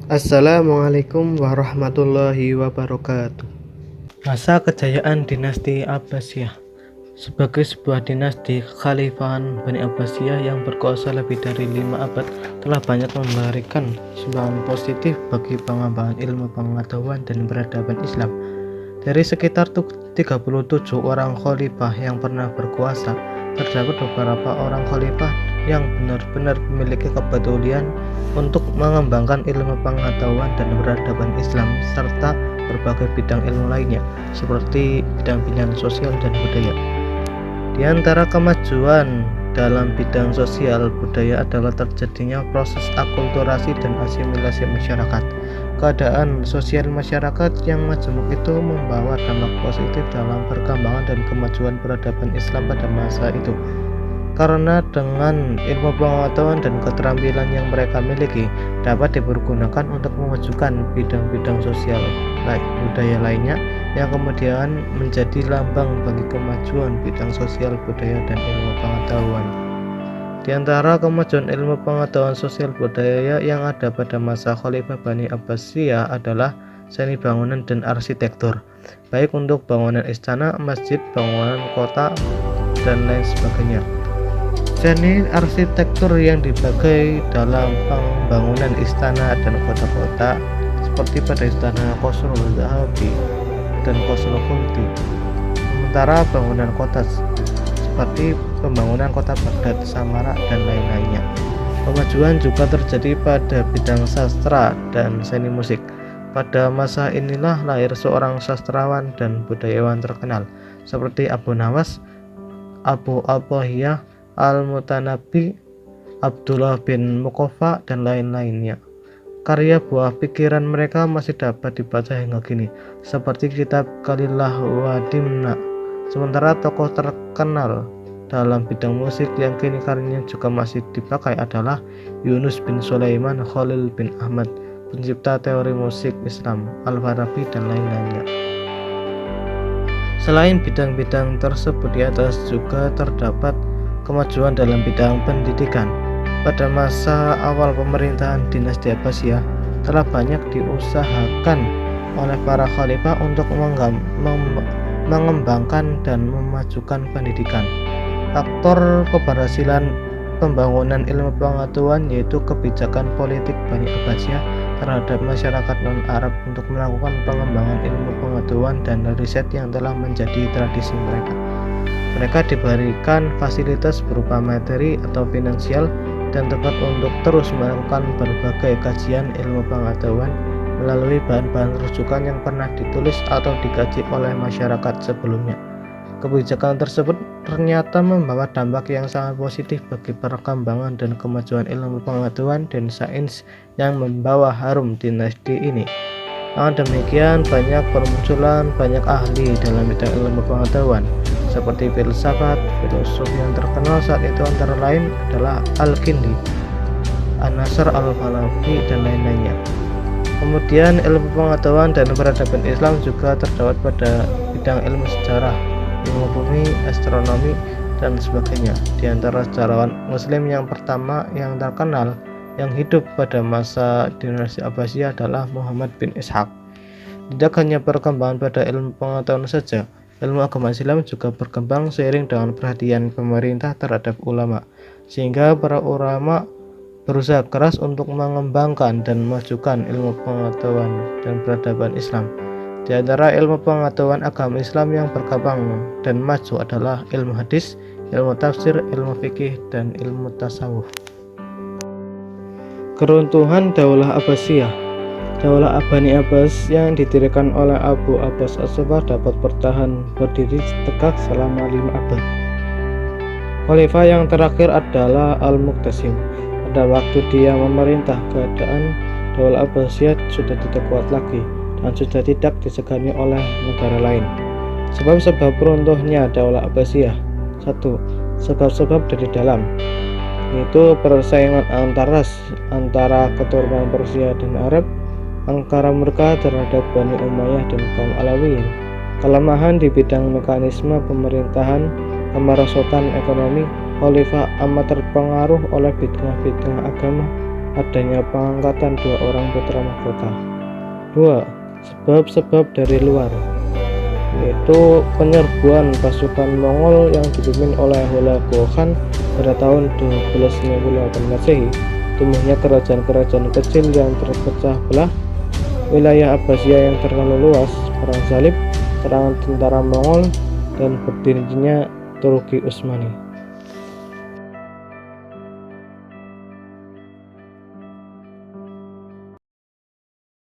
Assalamualaikum warahmatullahi wabarakatuh. Masa kejayaan dinasti Abbasiyah. Sebagai sebuah dinasti kekhalifahan Bani Abbasiyah yang berkuasa lebih dari 5 abad, telah banyak memberikan sumbangan positif bagi pengembangan ilmu pengetahuan dan peradaban Islam. Dari sekitar 37 orang khalifah yang pernah berkuasa, terdapat beberapa orang khalifah yang benar-benar memiliki kepedulian untuk mengembangkan ilmu pengetahuan dan peradaban Islam serta berbagai bidang ilmu lainnya seperti bidang-bidang sosial dan budaya. Di antara kemajuan dalam bidang sosial budaya adalah terjadinya proses akulturasi dan asimilasi masyarakat. Keadaan sosial masyarakat yang majemuk itu membawa dampak positif dalam perkembangan dan kemajuan peradaban Islam pada masa itu. Karena dengan ilmu pengetahuan dan keterampilan yang mereka miliki dapat dipergunakan untuk memajukan bidang-bidang sosial budaya lainnya yang kemudian menjadi lambang bagi kemajuan bidang sosial budaya dan ilmu pengetahuan. Di antara kemajuan ilmu pengetahuan sosial budaya yang ada pada masa Khalifah Bani Abbasiyah adalah seni bangunan dan arsitektur, baik untuk bangunan istana, masjid, bangunan kota, dan lain sebagainya. Seni arsitektur yang dipakai dalam pembangunan istana dan kota-kota seperti pada istana Khosrow Zahabi dan Khosrow Khulti. Sementara bangunan kota seperti pembangunan kota Baghdad, Samarra, dan lain-lainnya. Kemajuan juga terjadi pada bidang sastra dan seni musik. Pada masa inilah lahir seorang sastrawan dan budayawan terkenal seperti Abu Nawas, Abu Athahiyah Al-Mutanabbi, Abdullah bin Muqaffa, dan lain-lainnya. Karya buah pikiran mereka masih dapat dibaca hingga kini, seperti kitab Qalillah wa Dimna. Sementara tokoh terkenal dalam bidang musik yang kini karyanya juga masih dipakai adalah Yunus bin Sulaiman, Khalil bin Ahmad, pencipta teori musik Islam, Al-Farabi, dan lain-lainnya. Selain bidang-bidang tersebut di atas juga terdapat kemajuan dalam bidang pendidikan. Pada masa awal pemerintahan dinasti Abbasiyah telah banyak diusahakan oleh para khalifah untuk mengembangkan dan memajukan pendidikan. Faktor keberhasilan pembangunan ilmu pengetahuan yaitu kebijakan politik Bani Abbasiyah terhadap masyarakat non-Arab untuk melakukan pengembangan ilmu pengetahuan dan riset yang telah menjadi tradisi mereka. Mereka diberikan fasilitas berupa materi atau finansial dan tempat untuk terus melakukan berbagai kajian ilmu pengetahuan melalui bahan-bahan rujukan yang pernah ditulis atau dikaji oleh masyarakat sebelumnya. Kebijakan tersebut ternyata membawa dampak yang sangat positif bagi perkembangan dan kemajuan ilmu pengetahuan dan sains yang membawa harum dinasti ini. Namun demikian, bermunculan banyak ahli dalam bidang ilmu pengetahuan seperti filsafat, filosof yang terkenal saat itu antara lain adalah Al-Kindi, An-Nasr Al-Farabi, dan lain-lainnya. Kemudian ilmu pengetahuan dan peradaban Islam juga terdapat pada bidang ilmu sejarah, ilmu bumi, astronomi, dan sebagainya. Di antara sejarawan Muslim yang pertama yang terkenal yang hidup pada masa dinasti Abbasiyah adalah Muhammad bin Ishaq. Tidak hanya perkembangan pada ilmu pengetahuan saja, ilmu agama Islam juga berkembang seiring dengan perhatian pemerintah terhadap ulama, sehingga para ulama berusaha keras untuk mengembangkan dan memajukan ilmu pengetahuan dan peradaban Islam. Di antara ilmu pengetahuan agama Islam yang berkembang dan maju adalah ilmu hadis, ilmu tafsir, ilmu fikih, dan ilmu tasawuf. Keruntuhan Daulah Abbasiyah. Daulah Bani Abbas yang didirikan oleh Abu Abbas As-Sabbah dapat bertahan berdiri tegak selama 5 abad. Khalifah yang terakhir adalah Al-Muqtasim. Pada waktu dia memerintah, keadaan Daulah Abbasiyah sudah tidak kuat lagi dan sudah tidak disegani oleh negara lain. Sebab-sebab runtuhnya Daulah Abbasiyah. 1. Sebab-sebab dari dalam, yaitu persaingan antara keturunan Persia dan Arab, angkara murka terhadap Bani Umayyah dan kaum Alawiyin, kelemahan di bidang mekanisme pemerintahan, kemerosotan ekonomi. Khalifah amat terpengaruh oleh bid'ah-bid'ah agama, adanya pengangkatan 2 orang putra mahkota. 2. Sebab-sebab dari luar, yaitu penyerbuan pasukan Mongol yang dipimpin oleh Hulagu Khan pada tahun 1298 Masehi, tumbuhnya kerajaan-kerajaan kecil yang terpecah belah, wilayah Abbasiyah yang terlalu luas, perang salib, serangan tentara Mongol, dan berdirinya Turki Utsmani.